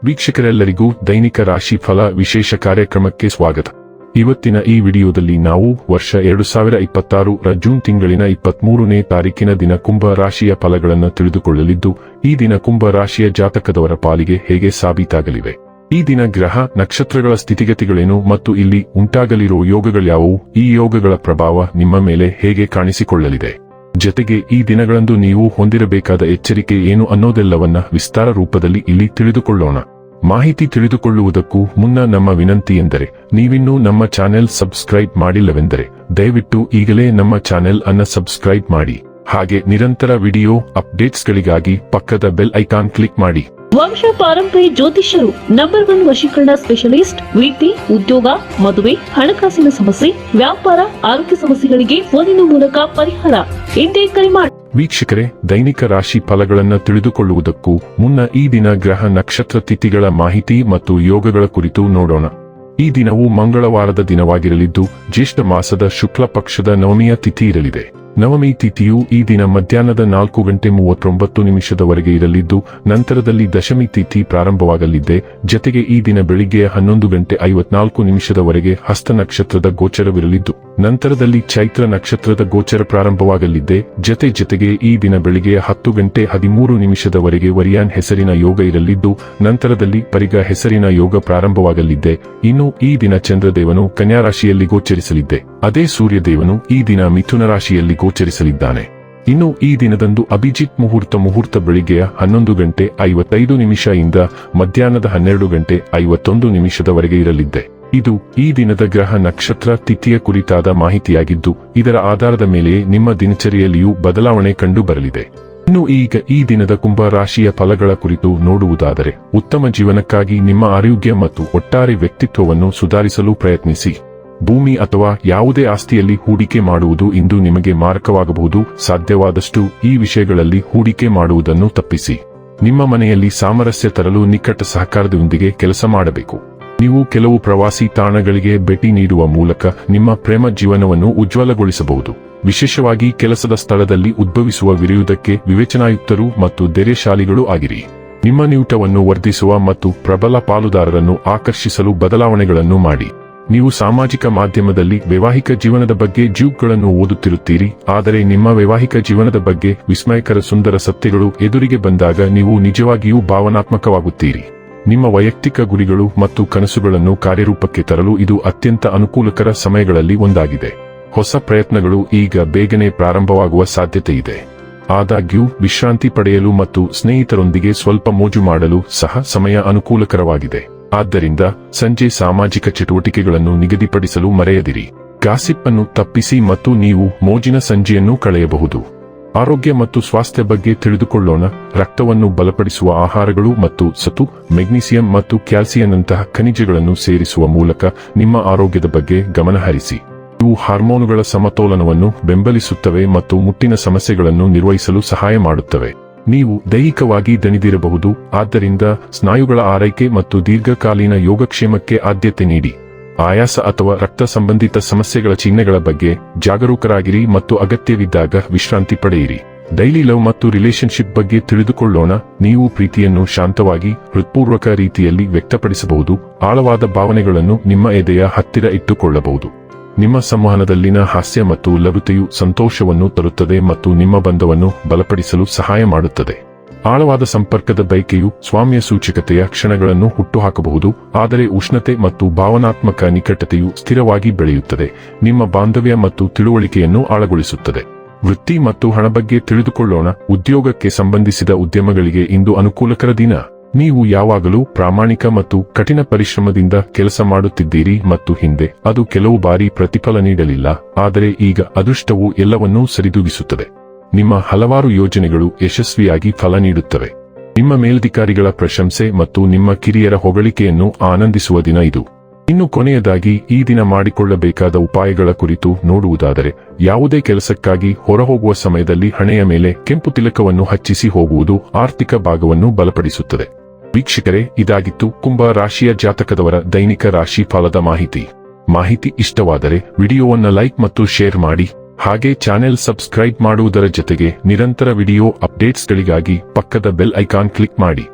ವೀಕ್ಷಕರೆಲ್ಲರಿಗೂ ದೈನಿಕ ರಾಶಿ ಫಲ ವಿಶೇಷ ಕಾರ್ಯಕ್ರಮಕ್ಕೆ ಸ್ವಾಗತ. ಇವತ್ತಿನ ಈ ವಿಡಿಯೋದಲ್ಲಿ ನಾವು ವರ್ಷ 2026 ಜೂನ್ ತಿಂಗಳಿನ 23ನೇ ತಾರೀಕಿನ ದಿನ ಕುಂಭ ರಾಶಿಯ ಫಲಗಳನ್ನು ತಿಳಿದುಕೊಳ್ಳಲಿದ್ದು, ಈ ದಿನ ಕುಂಭ ರಾಶಿಯ ಜಾತಕದವರ ಪಾಲಿಗೆ ಹೇಗೆ ಸಾಬೀತಾಗಲಿವೆ, ಈ ದಿನ ಗ್ರಹ ನಕ್ಷತ್ರಗಳ ಸ್ಥಿತಿಗತಿಗಳೇನು ಮತ್ತು ಇಲ್ಲಿ ಉಂಟಾಗಲಿರುವ ಯೋಗಗಳ್ಯಾವುವು, ಈ ಯೋಗಗಳ ಪ್ರಭಾವ ನಿಮ್ಮ ಮೇಲೆ ಹೇಗೆ ಕಾಣಿಸಿಕೊಳ್ಳಲಿದೆ, ಜತೆಗೆ ಈ ದಿನಗಳಂದು ನೀವು ಹೊಂದಿರಬೇಕಾದ ಎಚ್ಚರಿಕೆ ಏನು ಅನ್ನೋದೆಲ್ಲವನ್ನ ವಿಸ್ತಾರ ರೂಪದಲ್ಲಿ ಇಲ್ಲಿ ತಿಳಿದುಕೊಳ್ಳೋಣ. ಮಾಹಿತಿ ತಿಳಿದುಕೊಳ್ಳುವುದಕ್ಕೂ ಮುನ್ನ ನಮ್ಮ ವಿನಂತಿ ಎಂದರೆ, ನೀವಿನ್ನೂ ನಮ್ಮ ಚಾನೆಲ್ ಸಬ್ಸ್ಕ್ರೈಬ್ ಮಾಡಿಲ್ಲವೆಂದರೆ ದಯವಿಟ್ಟು ಈಗಲೇ ನಮ್ಮ ಚಾನೆಲ್ ಅನ್ನು ಸಬ್ಸ್ಕ್ರೈಬ್ ಮಾಡಿ. ಹಾಗೆ ನಿರಂತರ ವಿಡಿಯೋ ಅಪ್ಡೇಟ್ಸ್ಗಳಿಗಾಗಿ ಪಕ್ಕದ ಬೆಲ್ ಐಕಾನ್ ಕ್ಲಿಕ್ ಮಾಡಿ. ವಂಶ ಪಾರಂಪರ್ಯ ಜ್ಯೋತಿಷ್ಯರು ನಂಬರ್ 1 ವಶೀಕರಣ ಸ್ಪೆಷಲಿಸ್ಟ್. ವೃತ್ತಿ, ಉದ್ಯೋಗ, ಮದುವೆ, ಹಣಕಾಸಿನ ಸಮಸ್ಯೆ, ವ್ಯಾಪಾರ, ಆರೋಗ್ಯ ಸಮಸ್ಯೆಗಳಿಗೆ ಫೋನಿನ ಮೂಲಕ ಪರಿಹಾರ. ಹಿಂದೆ ಕರೆ ಮಾಡಿ. ವೀಕ್ಷಕರೇ, ದೈನಿಕ ರಾಶಿ ಫಲಗಳನ್ನು ತಿಳಿದುಕೊಳ್ಳುವುದಕ್ಕೂ ಮುನ್ನ ಈ ದಿನ ಗ್ರಹ ನಕ್ಷತ್ರ ತಿಥಿಗಳ ಮಾಹಿತಿ ಮತ್ತು ಯೋಗಗಳ ಕುರಿತು ನೋಡೋಣ. ಈ ದಿನವು ಮಂಗಳವಾರದ ದಿನವಾಗಿರಲಿದ್ದು, ಜ್ಯೇಷ್ಠ ಮಾಸದ ಶುಕ್ಲ ಪಕ್ಷದ ನವಮಿಯ ತಿಥಿ ಇರಲಿದೆ. ನವಮಿ ತಿಥಿಯು ಈ ದಿನ ಮಧ್ಯಾಹ್ನದ 4:39 ಇರಲಿದ್ದು, ನಂತರದಲ್ಲಿ ದಶಮಿ ತಿಥಿ ಪ್ರಾರಂಭವಾಗಲಿದೆ. ಜತೆಗೆ ಈ ದಿನ ಬೆಳಿಗ್ಗೆ 11:54 ಹಸ್ತ ನಕ್ಷತ್ರದ ಗೋಚರವಿರಲಿದ್ದು, ನಂತರದಲ್ಲಿ ಚೈತ್ರ ನಕ್ಷತ್ರದ ಗೋಚರ ಪ್ರಾರಂಭವಾಗಲಿದೆ. ಜತೆಗೆ ಈ ದಿನ ಬೆಳಿಗ್ಗೆ 10:13 ವರಿಯಾನ್ ಹೆಸರಿನ ಯೋಗ ಇರಲಿದ್ದು, ನಂತರದಲ್ಲಿ ಪರಿಗ ಹೆಸರಿನ ಯೋಗ ಪ್ರಾರಂಭವಾಗಲಿದೆ. ಇನ್ನು ಈ ದಿನ ಚಂದ್ರದೇವನು ಕನ್ಯಾ ರಾಶಿಯಲ್ಲಿ ಗೋಚರಿಸಲಿದೆ. ಅದೇ ಸೂರ್ಯದೇವನು ಈ ದಿನ ಮಿಥುನ ರಾಶಿಯಲ್ಲಿ ಗೋಚರಿಸಲಿದ್ದಾನೆ. ಇನ್ನು ಈ ದಿನದಂದು ಅಭಿಜಿತ್ ಮುಹೂರ್ತ ಬೆಳಿಗ್ಗೆ 11:55 ಇಂದ ಮಧ್ಯಾಹ್ನದ 12:51 ಇರಲಿದೆ. ಇದು ಈ ದಿನದ ಗ್ರಹ ನಕ್ಷತ್ರ ತಿಥಿಯ ಕುರಿತಾದ ಮಾಹಿತಿಯಾಗಿದ್ದು, ಇದರ ಆಧಾರದ ಮೇಲೆಯೇ ನಿಮ್ಮ ದಿನಚರಿಯಲ್ಲಿಯೂ ಬದಲಾವಣೆ ಕಂಡು ಬರಲಿದೆ. ಇನ್ನು ಈಗ ಈ ದಿನದ ಕುಂಭ ರಾಶಿಯ ಫಲಗಳ ಕುರಿತು ನೋಡುವುದಾದರೆ, ಉತ್ತಮ ಜೀವನಕ್ಕಾಗಿ ನಿಮ್ಮ ಆರೋಗ್ಯ ಮತ್ತು ಒಟ್ಟಾರೆ ವ್ಯಕ್ತಿತ್ವವನ್ನು ಸುಧಾರಿಸಲು ಪ್ರಯತ್ನಿಸಿ. ಭೂಮಿ ಅಥವಾ ಯಾವುದೇ ಆಸ್ತಿಯಲ್ಲಿ ಹೂಡಿಕೆ ಮಾಡುವುದು ಇಂದು ನಿಮಗೆ ಮಾರಕವಾಗಬಹುದು. ಸಾಧ್ಯವಾದಷ್ಟು ಈ ವಿಷಯಗಳಲ್ಲಿ ಹೂಡಿಕೆ ಮಾಡುವುದನ್ನು ತಪ್ಪಿಸಿ. ನಿಮ್ಮ ಮನೆಯಲ್ಲಿ ಸಾಮರಸ್ಯ ತರಲು ನಿಕಟ ಸಹಕಾರದೊಂದಿಗೆ ಕೆಲಸ ಮಾಡಬೇಕು. ನೀವು ಕೆಲವು ಪ್ರವಾಸಿ ತಾಣಗಳಿಗೆ ಭೇಟಿ ನೀಡುವ ಮೂಲಕ ನಿಮ್ಮ ಪ್ರೇಮ ಜೀವನವನ್ನು ಉಜ್ವಲಗೊಳಿಸಬಹುದು. ವಿಶೇಷವಾಗಿ ಕೆಲಸದ ಸ್ಥಳದಲ್ಲಿ ಉದ್ಭವಿಸುವ ವಿರೋಧಕ್ಕೆ ವಿವೇಚನಾಯುಕ್ತರು ಮತ್ತು ಧೈರ್ಯಶಾಲಿಗಳು ಆಗಿರಿ. ನಿಮ್ಮ ನಿಯೂಟವನ್ನು ವರ್ಧಿಸುವ ಮತ್ತು ಪ್ರಬಲ ಪಾಲುದಾರರನ್ನು ಆಕರ್ಷಿಸಲು ಬದಲಾವಣೆಗಳನ್ನು ಮಾಡಿ. ನೀವು ಸಾಮಾಜಿಕ ಮಾಧ್ಯಮದಲ್ಲಿ ವೈವಾಹಿಕ ಜೀವನದ ಬಗ್ಗೆ ಜೋಕ್ಗಳನ್ನು ಓದುತ್ತಿರುತ್ತೀರಿ, ಆದರೆ ನಿಮ್ಮ ವೈವಾಹಿಕ ಜೀವನದ ಬಗ್ಗೆ ವಿಸ್ಮಯಕರ ಸುಂದರ ಸತ್ಯಗಳು ಎದುರಿಗೆ ಬಂದಾಗ ನೀವು ನಿಜವಾಗಿಯೂ ಭಾವನಾತ್ಮಕವಾಗುತ್ತೀರಿ. ನಿಮ್ಮ ವೈಯಕ್ತಿಕ ಗುರಿಗಳು ಮತ್ತು ಕನಸುಗಳನ್ನು ಕಾರ್ಯರೂಪಕ್ಕೆ ತರಲು ಇದು ಅತ್ಯಂತ ಅನುಕೂಲಕರ ಸಮಯಗಳಲ್ಲಿ ಒಂದಾಗಿದೆ. ಹೊಸ ಪ್ರಯತ್ನಗಳು ಈಗ ಬೇಗನೆ ಪ್ರಾರಂಭವಾಗುವ ಸಾಧ್ಯತೆ ಇದೆ. ಆದಾಗ್ಯೂ ವಿಶ್ರಾಂತಿ ಪಡೆಯಲು ಮತ್ತು ಸ್ನೇಹಿತರೊಂದಿಗೆ ಸ್ವಲ್ಪ ಮೋಜು ಮಾಡಲು ಸಹ ಸಮಯ ಅನುಕೂಲಕರವಾಗಿದೆ. ಆದ್ದರಿಂದ ಸಂಜೆ ಸಾಮಾಜಿಕ ಚಟುವಟಿಕೆಗಳನ್ನು ನಿಗದಿಪಡಿಸಲು ಮರೆಯದಿರಿ. ಗಾಸಿಪ್ ಅನ್ನು ತಪ್ಪಿಸಿ ಮತ್ತು ನೀವು ಮೋಜಿನ ಸಂಜೆಯನ್ನು ಕಳೆಯಬಹುದು. ಆರೋಗ್ಯ ಮತ್ತು ಸ್ವಾಸ್ಥ್ಯ ಬಗ್ಗೆ ತಿಳಿದುಕೊಳ್ಳೋಣ. ರಕ್ತವನ್ನು ಬಲಪಡಿಸುವ ಆಹಾರಗಳು ಮತ್ತು ಸತು, ಮೆಗ್ನೀಸಿಯಂ ಮತ್ತು ಕ್ಯಾಲ್ಸಿಯಂನಂತಹ ಖನಿಜಗಳನ್ನು ಸೇರಿಸುವ ಮೂಲಕ ನಿಮ್ಮ ಆರೋಗ್ಯದ ಬಗ್ಗೆ ಗಮನಹರಿಸಿ. ಇವು ಹಾರ್ಮೋನುಗಳ ಸಮತೋಲನವನ್ನು ಬೆಂಬಲಿಸುತ್ತವೆ ಮತ್ತು ಮುಟ್ಟಿನ ಸಮಸ್ಯೆಗಳನ್ನು ನಿರ್ವಹಿಸಲು ಸಹಾಯ ಮಾಡುತ್ತವೆ. ನೀವು ದೈಹಿಕವಾಗಿ ದಣಿದಿರಬಹುದು, ಆದ್ದರಿಂದ ಸ್ನಾಯುಗಳ ಆರೈಕೆ ಮತ್ತು ದೀರ್ಘಕಾಲೀನ ಯೋಗಕ್ಷೇಮಕ್ಕೆ ಆದ್ಯತೆ ನೀಡಿ. ಆಯಾಸ ಅಥವಾ ರಕ್ತ ಸಂಬಂಧಿತ ಸಮಸ್ಯೆಗಳ ಚಿಹ್ನೆಗಳ ಬಗ್ಗೆ ಜಾಗರೂಕರಾಗಿರಿ ಮತ್ತು ಅಗತ್ಯವಿದ್ದಾಗ ವಿಶ್ರಾಂತಿ ಪಡೆಯಿರಿ. ಡೈಲಿ ಲವ್ ಮತ್ತು ರಿಲೇಶನ್ಶಿಪ್ ಬಗ್ಗೆ ತಿಳಿದುಕೊಳ್ಳೋಣ. ನೀವು ಪ್ರೀತಿಯನ್ನು ಶಾಂತವಾಗಿ, ಹೃತ್ಪೂರ್ವಕ ರೀತಿಯಲ್ಲಿ ವ್ಯಕ್ತಪಡಿಸಬಹುದು. ಆಳವಾದ ಭಾವನೆಗಳನ್ನು ನಿಮ್ಮ ಎದೆಯ ಹತ್ತಿರ ಇಟ್ಟುಕೊಳ್ಳಬಹುದು. ನಿಮ್ಮ ಸಂವಹನದಲ್ಲಿನ ಹಾಸ್ಯ ಮತ್ತು ಲಘುತೆಯು ಸಂತೋಷವನ್ನು ತರುತ್ತದೆ ಮತ್ತು ನಿಮ್ಮ ಬಂಧವನ್ನು ಬಲಪಡಿಸಲು ಸಹಾಯ ಮಾಡುತ್ತದೆ. ಆಳವಾದ ಸಂಪರ್ಕದ ಬಯಕೆಯು ಸ್ವಾಮ್ಯ ಸೂಚಕತೆಯ ಕ್ಷಣಗಳನ್ನು ಹುಟ್ಟುಹಾಕಬಹುದು, ಆದರೆ ಉಷ್ಣತೆ ಮತ್ತು ಭಾವನಾತ್ಮಕ ನಿಕಟತೆಯು ಸ್ಥಿರವಾಗಿ ಬೆಳೆಯುತ್ತದೆ. ನಿಮ್ಮ ಬಾಂಧವ್ಯ ಮತ್ತು ತಿಳುವಳಿಕೆಯನ್ನು ಆಳಗೊಳಿಸುತ್ತದೆ. ವೃತ್ತಿ ಮತ್ತು ಹಣ ಬಗ್ಗೆ ತಿಳಿದುಕೊಳ್ಳೋಣ. ಉದ್ಯೋಗಕ್ಕೆ ಸಂಬಂಧಿಸಿದ ಉದ್ಯಮಗಳಿಗೆ ಇಂದು ಅನುಕೂಲಕರ ದಿನ. ನೀವು ಯಾವಾಗಲೂ ಪ್ರಾಮಾಣಿಕ ಮತ್ತು ಕಠಿಣ ಪರಿಶ್ರಮದಿಂದ ಕೆಲಸ ಮಾಡುತ್ತಿದ್ದೀರಿ ಮತ್ತು ಹಿಂದೆ ಅದು ಕೆಲವು ಬಾರಿ ಪ್ರತಿಫಲ ನೀಡಲಿಲ್ಲ, ಆದರೆ ಈಗ ಅದೃಷ್ಟವು ಎಲ್ಲವನ್ನೂ ಸರಿದೂಗಿಸುತ್ತದೆ. ನಿಮ್ಮ ಹಲವಾರು ಯೋಜನೆಗಳು ಯಶಸ್ವಿಯಾಗಿ ಫಲ ನೀಡುತ್ತವೆ. ನಿಮ್ಮ ಮೇಲಧಿಕಾರಿಗಳ ಪ್ರಶಂಸೆ ಮತ್ತು ನಿಮ್ಮ ಕಿರಿಯರ ಹೊಗಳಿಕೆಯನ್ನು ಆನಂದಿಸುವ ದಿನ ಇದು. ಇನ್ನು ಕೊನೆಯದಾಗಿ ಈ ದಿನ ಮಾಡಿಕೊಳ್ಳಬೇಕಾದ ಉಪಾಯಗಳ ಕುರಿತು ನೋಡುವುದಾದರೆ, ಯಾವುದೇ ಕೆಲಸಕ್ಕಾಗಿ ಹೊರಹೋಗುವ ಸಮಯದಲ್ಲಿ ಹಣೆಯ ಮೇಲೆ ಕೆಂಪು ತಿಲಕವನ್ನು ಹಚ್ಚಿಸಿ ಹೋಗುವುದು ಆರ್ಥಿಕ ಭಾಗವನ್ನು ಬಲಪಡಿಸುತ್ತದೆ. ವೀಕ್ಷಕರೇ, ಇದಾಗಿತ್ತು ಕುಂಭ ರಾಶಿಯ ಜಾತಕದವರ ದೈನಿಕ ರಾಶಿ ಫಲದ ಮಾಹಿತಿ ಇಷ್ಟವಾದರೆ ವಿಡಿಯೋವನ್ನು ಲೈಕ್ ಮತ್ತು ಶೇರ್ ಮಾಡಿ. ಹಾಗೆ ಚಾನೆಲ್ ಸಬ್ಸ್ಕ್ರೈಬ್ ಮಾಡುವುದರ ಜೊತೆಗೆ ನಿರಂತರ ವಿಡಿಯೋ ಅಪ್ಡೇಟ್ಸ್ಗಳಿಗಾಗಿ ಪಕ್ಕದ ಬೆಲ್ ಐಕಾನ್ ಕ್ಲಿಕ್ ಮಾಡಿ.